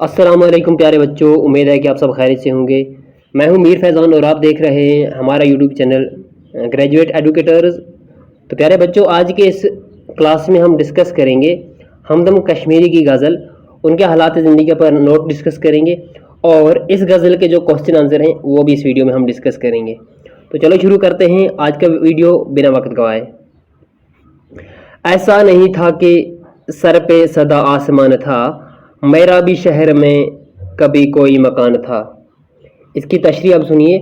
السلام علیکم پیارے بچوں، امید ہے کہ آپ سب خیریت سے ہوں گے۔ میں ہوں میر فیضان اور آپ دیکھ رہے ہیں ہمارا یوٹیوب چینل گریجویٹ ایڈوکیٹرز۔ تو پیارے بچوں، آج کے اس کلاس میں ہم ڈسکس کریں گے ہمدم کشمیری کی غزل، ان کے حالات زندگی پر نوٹ ڈسکس کریں گے، اور اس غزل کے جو کوسچن آنسر ہیں وہ بھی اس ویڈیو میں ہم ڈسکس کریں گے۔ تو چلو شروع کرتے ہیں آج کا ویڈیو بنا وقت گوائے۔ ایسا نہیں تھا کہ سر پہ سدا آسمان تھا، میرا بھی شہر میں کبھی کوئی مکان تھا۔ اس کی تشریح اب سنیے۔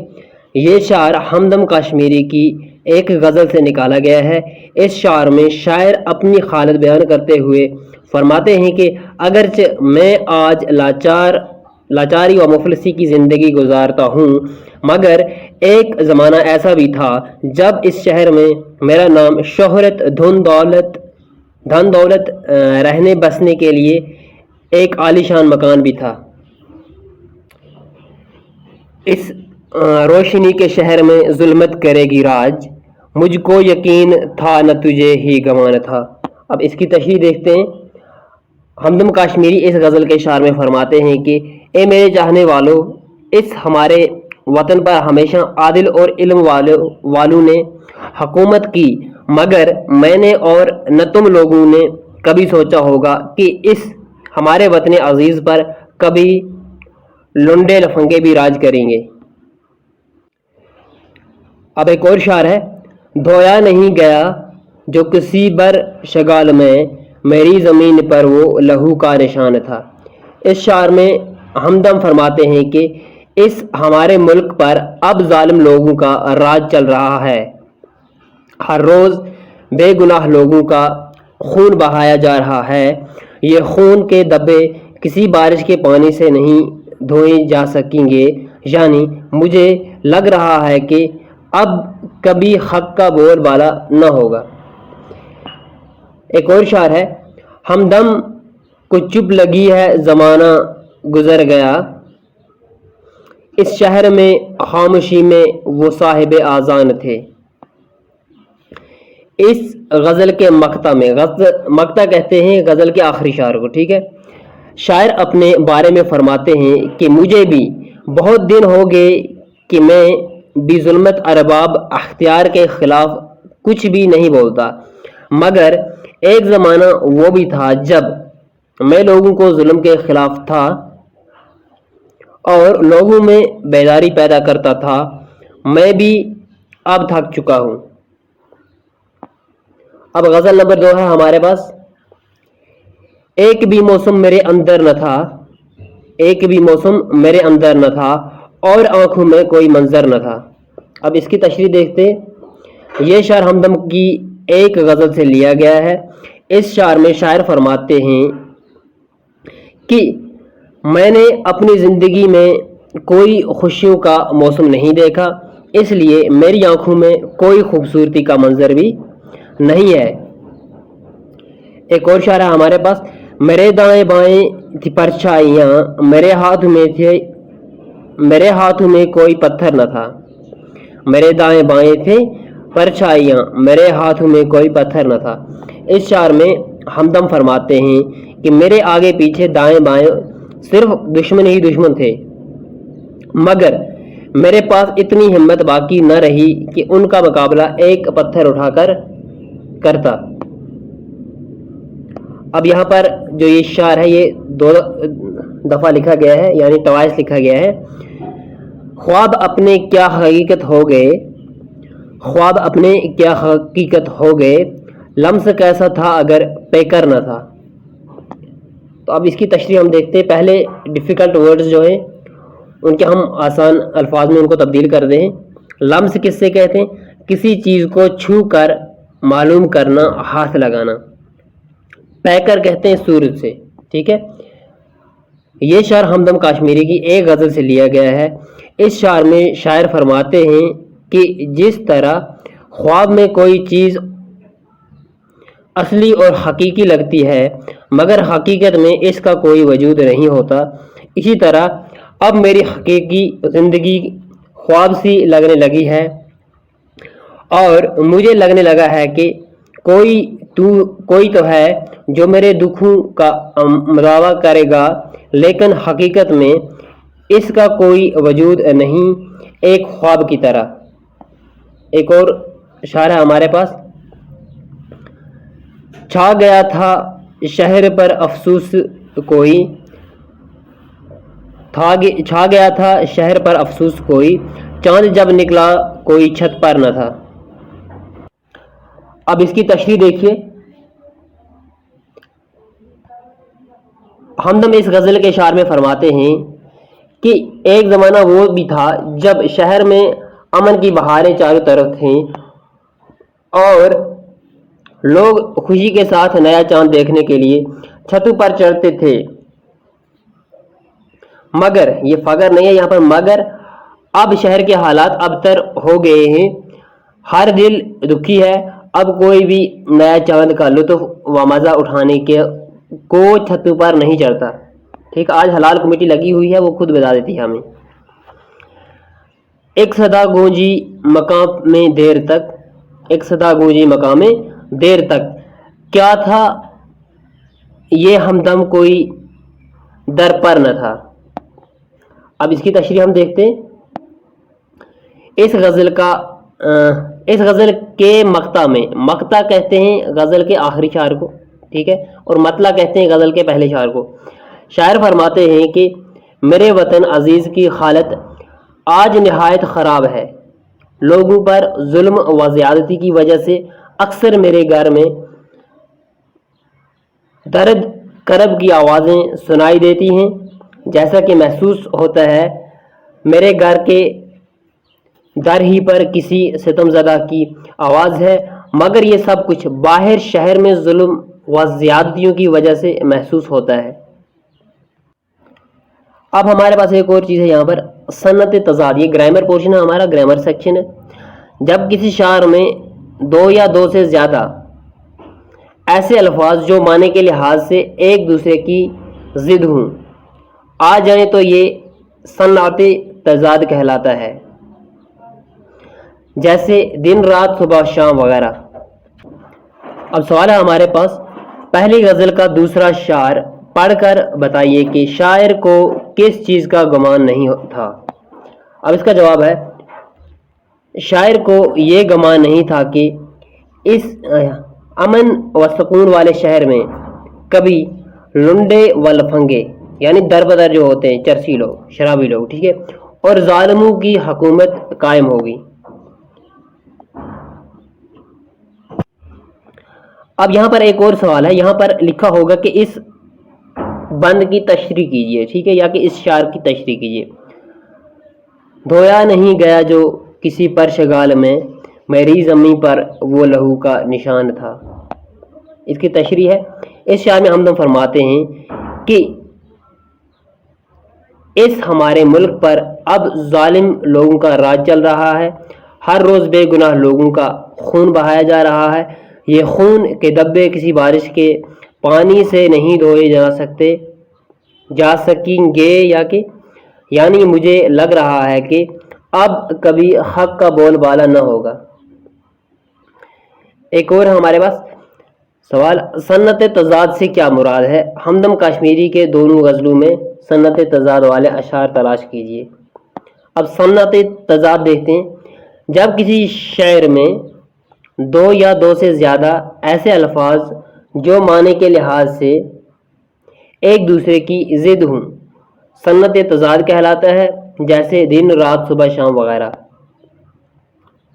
یہ شعر ہمدم کشمیری کی ایک غزل سے نکالا گیا ہے۔ اس شعر میں شاعر اپنی حالت بیان کرتے ہوئے فرماتے ہیں کہ اگرچہ میں آج لاچاری و مفلسی کی زندگی گزارتا ہوں، مگر ایک زمانہ ایسا بھی تھا جب اس شہر میں میرا نام، شہرت، دھن دولت، رہنے بسنے کے لیے ایک عالیشان مکان بھی تھا۔ اس روشنی کے شہر میں ظلمت کرے گی راج، مجھ کو یقین تھا نہ تجھے ہی گمان تھا۔ اب اس کی تشریح دیکھتے ہیں۔ ہمدم کشمیری اس غزل کے شعر میں فرماتے ہیں کہ اے میرے چاہنے والوں، اس ہمارے وطن پر ہمیشہ عادل اور علم والوں نے حکومت کی، مگر میں نے اور نہ تم لوگوں نے کبھی سوچا ہوگا کہ اس ہمارے وطن عزیز پر کبھی لنڈے لفنگے بھی راج کریں گے۔ اب ایک اور شعر ہے۔ دھویا نہیں گیا جو کسی بر شگال میں، میری زمین پر وہ لہو کا نشان تھا۔ اس شعر میں ہمدم فرماتے ہیں کہ اس ہمارے ملک پر اب ظالم لوگوں کا راج چل رہا ہے۔ ہر روز بے گناہ لوگوں کا خون بہایا جا رہا ہے۔ یہ خون کے دھبے کسی بارش کے پانی سے نہیں دھوئے جا سکیں گے، یعنی مجھے لگ رہا ہے کہ اب کبھی حق کا بول بالا نہ ہوگا۔ ایک اور شعر ہے۔ ہمدم کو چپ لگی ہے زمانہ گزر گیا، اس شہر میں خاموشی میں وہ صاحب آذان تھے۔ اس غزل کے مقطع کہتے ہیں غزل کے آخری شعر کو، ٹھیک ہے۔ شاعر اپنے بارے میں فرماتے ہیں کہ مجھے بھی بہت دن ہو گئے کہ میں بھی ظلمت ارباب اختیار کے خلاف کچھ بھی نہیں بولتا، مگر ایک زمانہ وہ بھی تھا جب میں لوگوں کو ظلم کے خلاف تھا اور لوگوں میں بیداری پیدا کرتا تھا۔ میں بھی اب تھک چکا ہوں۔ اب غزل نمبر 2 ہے ہمارے پاس۔ ایک بھی موسم میرے اندر نہ تھا اور آنکھوں میں کوئی منظر نہ تھا۔ اب اس کی تشریح دیکھتے ہیں۔ یہ شعر ہمدم کی ایک غزل سے لیا گیا ہے۔ اس شعر میں شاعر فرماتے ہیں کہ میں نے اپنی زندگی میں کوئی خوشیوں کا موسم نہیں دیکھا، اس لیے میری آنکھوں میں کوئی خوبصورتی کا منظر بھی نہیں ہے۔ ایک اور شعر ہے ہمارے پاس۔ میرے دائیں بائیں تھی پرچھائیاں، میرے ہاتھوں میں کوئی پتھر نہ تھا۔ میرے دائیں بائیں تھے پرچھائیاں، میرے ہاتھوں میں کوئی پتھر نہ تھا۔ اس شعر میں ہمدم فرماتے ہیں کہ میرے آگے پیچھے دائیں بائیں صرف دشمن ہی دشمن تھے، مگر میرے پاس اتنی ہمت باقی نہ رہی کہ ان کا مقابلہ ایک پتھر اٹھا کر کرتا۔ اب یہاں پر جو یہ شعر ہے یہ 2 دفعہ لکھا گیا ہے، یعنی ٹوائس لکھا گیا ہے۔ خواب اپنے کیا حقیقت ہو گئے، لمس کیسا تھا اگر پیکر نہ تھا۔ تو اب اس کی تشریح ہم دیکھتے ہیں۔ پہلے ڈیفیکلٹ ورڈز جو ہیں ان کے ہم آسان الفاظ میں ان کو تبدیل کر دیں۔ لمس کس سے کہتے ہیں؟ کسی چیز کو چھو کر معلوم کرنا، ہاتھ لگانا۔ پیکر کہتے ہیں سورج سے، ٹھیک ہے۔ یہ شعر ہمدم کشمیری کی ایک غزل سے لیا گیا ہے۔ اس شعر میں شاعر فرماتے ہیں کہ جس طرح خواب میں کوئی چیز اصلی اور حقیقی لگتی ہے مگر حقیقت میں اس کا کوئی وجود نہیں ہوتا، اسی طرح اب میری حقیقی زندگی خواب سی لگنے لگی ہے اور مجھے لگنے لگا ہے کہ کوئی تو ہے جو میرے دکھوں کا مداوع کرے گا، لیکن حقیقت میں اس کا کوئی وجود نہیں، ایک خواب کی طرح۔ ایک اور اشارہ ہے ہمارے پاس، چھا گیا تھا شہر پر افسوس کوئی، چھا گیا تھا شہر پر افسوس کوئی، چاند جب نکلا کوئی چھت پر نہ تھا۔ اب اس کی تشریح دیکھیے۔ ہمدم اس غزل کے اشعار میں فرماتے ہیں کہ ایک زمانہ وہ بھی تھا جب شہر میں امن کی بہاریں چاروں طرف تھیں اور لوگ خوشی کے ساتھ نیا چاند دیکھنے کے لیے چھتوں پر چڑھتے تھے، مگر یہ فگر نہیں ہے یہاں پر، مگر اب شہر کے حالات ابتر ہو گئے ہیں، ہر دل دکھی ہے، اب کوئی بھی نیا چاند کا لطف و مزہ اٹھانے کے کو چھتوں پر نہیں چڑھتا۔ ٹھیک، آج حلال کمیٹی لگی ہوئی ہے، وہ خود بتا دیتی ہے ہمیں۔ ایک صدا گونجی مقام میں دیر تک، ایک صدا گونجی مقام میں دیر تک، کیا تھا یہ ہمدم کوئی در پر نہ تھا۔ اب اس کی تشریح ہم دیکھتے ہیں۔ اس غزل کے مقطع میں، مقطع کہتے ہیں غزل کے آخری شعر کو، ٹھیک ہے، اور مطلع کہتے ہیں غزل کے پہلے شعر کو۔ شاعر فرماتے ہیں کہ میرے وطن عزیز کی حالت آج نہایت خراب ہے، لوگوں پر ظلم و زیادتی کی وجہ سے اکثر میرے گھر میں درد کرب کی آوازیں سنائی دیتی ہیں، جیسا کہ محسوس ہوتا ہے میرے گھر کے در ہی پر کسی ستم زدہ کی آواز ہے، مگر یہ سب کچھ باہر شہر میں ظلم و زیادتیوں کی وجہ سے محسوس ہوتا ہے۔ اب ہمارے پاس ایک اور چیز ہے یہاں پر، صنعت تضاد۔ یہ گرامر پورشن ہے ہمارا، گرامر سیکشن ہے۔ جب کسی شعر میں دو یا دو سے زیادہ ایسے الفاظ جو معنی کے لحاظ سے ایک دوسرے کی ضد ہوں آ جائیں تو یہ صنعت تضاد کہلاتا ہے، جیسے دن رات، صبح شام وغیرہ۔ اب سوال ہے ہمارے پاس، پہلی غزل کا دوسرا شعر پڑھ کر بتائیے کہ شاعر کو کس چیز کا گمان نہیں تھا۔ اب اس کا جواب ہے، شاعر کو یہ گمان نہیں تھا کہ اس امن و سکون والے شہر میں کبھی لنڈے و لفنگے، یعنی در بدر جو ہوتے ہیں چرسی لوگ، شرابی لوگ، ٹھیک ہے، اور ظالموں کی حکومت قائم ہوگی۔ اب یہاں پر ایک اور سوال ہے، یہاں پر لکھا ہوگا کہ اس بند کی تشریح کیجئے، ٹھیک ہے، یا کہ اس شعر کی تشریح کیجئے۔ دھویا نہیں گیا جو کسی پر شگال میں، میری زمین پر وہ لہو کا نشان تھا۔ اس کی تشریح ہے، اس شعر میں ہمدم فرماتے ہیں کہ اس ہمارے ملک پر اب ظالم لوگوں کا راج چل رہا ہے، ہر روز بے گناہ لوگوں کا خون بہایا جا رہا ہے، یہ خون کے دبے کسی بارش کے پانی سے نہیں دھوئے جا سکیں گے، یا کہ یعنی مجھے لگ رہا ہے کہ اب کبھی حق کا بول بالا نہ ہوگا۔ ایک اور ہمارے پاس سوال، صنعت تضاد سے کیا مراد ہے؟ ہمدم کشمیری کے دونوں غزلوں میں صنعت تضاد والے اشعار تلاش کیجیے۔ اب صنعت تضاد دیکھتے ہیں، جب کسی شعر میں دو یا دو سے زیادہ ایسے الفاظ جو معنی کے لحاظ سے ایک دوسرے کی ضد ہوں صنعت تضاد کہلاتا ہے، جیسے دن رات، صبح شام وغیرہ۔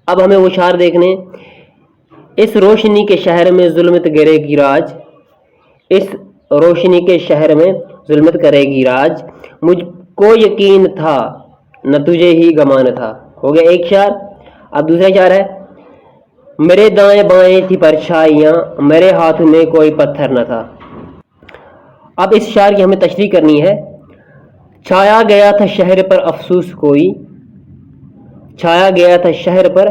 اب ہمیں وہ شعر دیکھنے، اس روشنی کے شہر میں ظلمت کرے گی راج، اس روشنی کے شہر میں ظلمت کرے گی راج، مجھ کو یقین تھا نہ تجھے ہی گمان تھا۔ ہو گیا ایک شعر۔ اب دوسرا شعر ہے، میرے دائیں بائیں تھی پرچھائیاں، میرے ہاتھ میں کوئی پتھر نہ تھا۔ اب اس شعر کی ہمیں تشریح کرنی ہے، چھایا گیا تھا شہر پر افسوس کوئی، چھایا گیا تھا شہر پر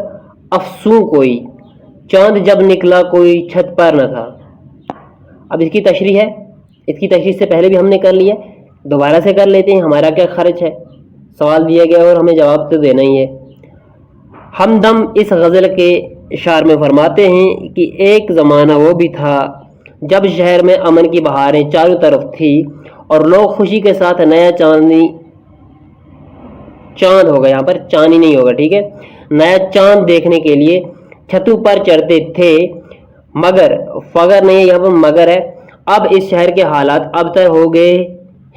افسوں کوئی، چاند جب نکلا کوئی چھت پر نہ تھا۔ اب اس کی تشریح ہے، اس کی تشریح سے پہلے بھی ہم نے کر لیا، دوبارہ سے کر لیتے ہیں، ہمارا کیا خرچ ہے، سوال دیا گیا اور ہمیں جواب تو دینا ہی ہے۔ ہمدم اس غزل کے شعر میں فرماتے ہیں کہ ایک زمانہ وہ بھی تھا جب شہر میں امن کی بہاریں چاروں طرف تھی اور لوگ خوشی کے ساتھ نیا چاند ہوگا، یہاں پر چاندنی نہیں ہوگا، ٹھیک ہے، نیا چاند دیکھنے کے لیے چھتوں پر چڑھتے تھے، مگر فگر نہیں ہے، یہاں پر مگر ہے، اب اس شہر کے حالات ابتر ہو گئے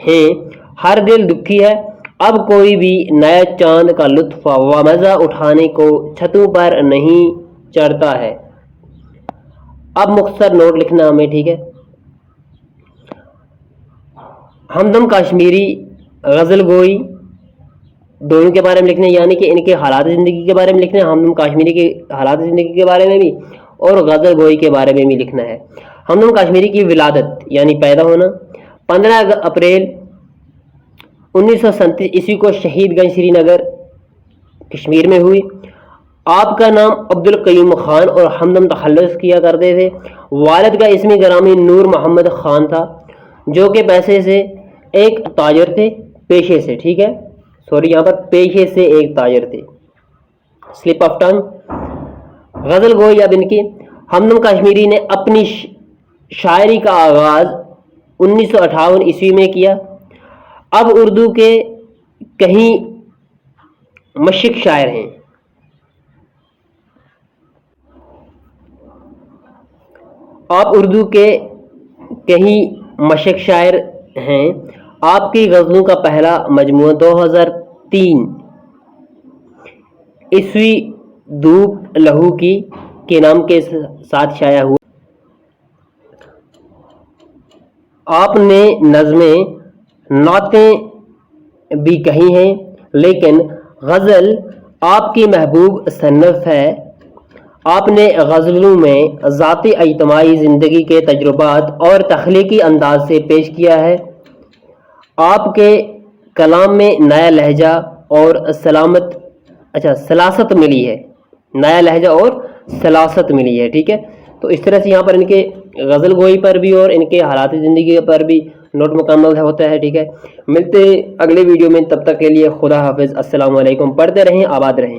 ہیں، ہر دل دکھی ہے، اب کوئی بھی نیا چاند کا لطف و مزہ اٹھانے کو چھتوں پر نہیں چڑھتا ہے۔ اب مختصر نوٹ لکھنا ہمیں، ٹھیک ہے۔ ہمدم کاشمیری غزل گوئی دونوں کے بارے میں لکھنا ہے، یعنی کہ ان کے حالات زندگی کے بارے میں لکھنا ہے، ہمدم کاشمیری کے حالات زندگی کے بارے میں بھی اور غزل گوئی کے بارے میں بھی لکھنا ہے۔ ہمدم کاشمیری کی ولادت یعنی پیدا ہونا 15 اپریل 1937 عیسوی کو شہید گنج سری نگر کشمیر میں ہوئی۔ آپ کا نام عبدالقیوم خان اور ہمدم تخلص کیا کرتے تھے۔ والد کا اسم گرامی نور محمد خان تھا، جو کہ پیسے سے ایک تاجر تھے، پیشے سے، ٹھیک ہے، سوری یہاں پر پیشے سے ایک تاجر تھے، سلپ آف ٹنگ۔ غزل گوئی اب ان کی، ہمدم کاشمیری نے اپنی شاعری کا آغاز 1958 عیسوی میں کیا۔ اب اردو کے کہیں مشق شاعر ہیں۔ آپ اردو کے کہیں مشق شاعر ہیں۔ آپ کی غزلوں کا پہلا مجموعہ 2003 عیسوی دھوپ لہو کی کے نام کے ساتھ شائع ہوا۔ آپ نے نظمیں، نعتیں بھی کہی ہیں، لیکن غزل آپ کی محبوب صنف ہے۔ آپ نے غزلوں میں ذاتی اجتماعی زندگی کے تجربات اور تخلیقی انداز سے پیش کیا ہے۔ آپ کے کلام میں نیا لہجہ اور سلاست ملی ہے، نیا لہجہ اور سلاست ملی ہے، ٹھیک ہے۔ تو اس طرح سے یہاں پر ان کے غزل گوئی پر بھی اور ان کے حالات زندگی پر بھی نوٹ مکمل ہوتا ہے، ٹھیک ہے۔ ملتے اگلے ویڈیو میں، تب تک کے لیے خدا حافظ، السلام علیکم، پڑھتے رہیں، آباد رہیں۔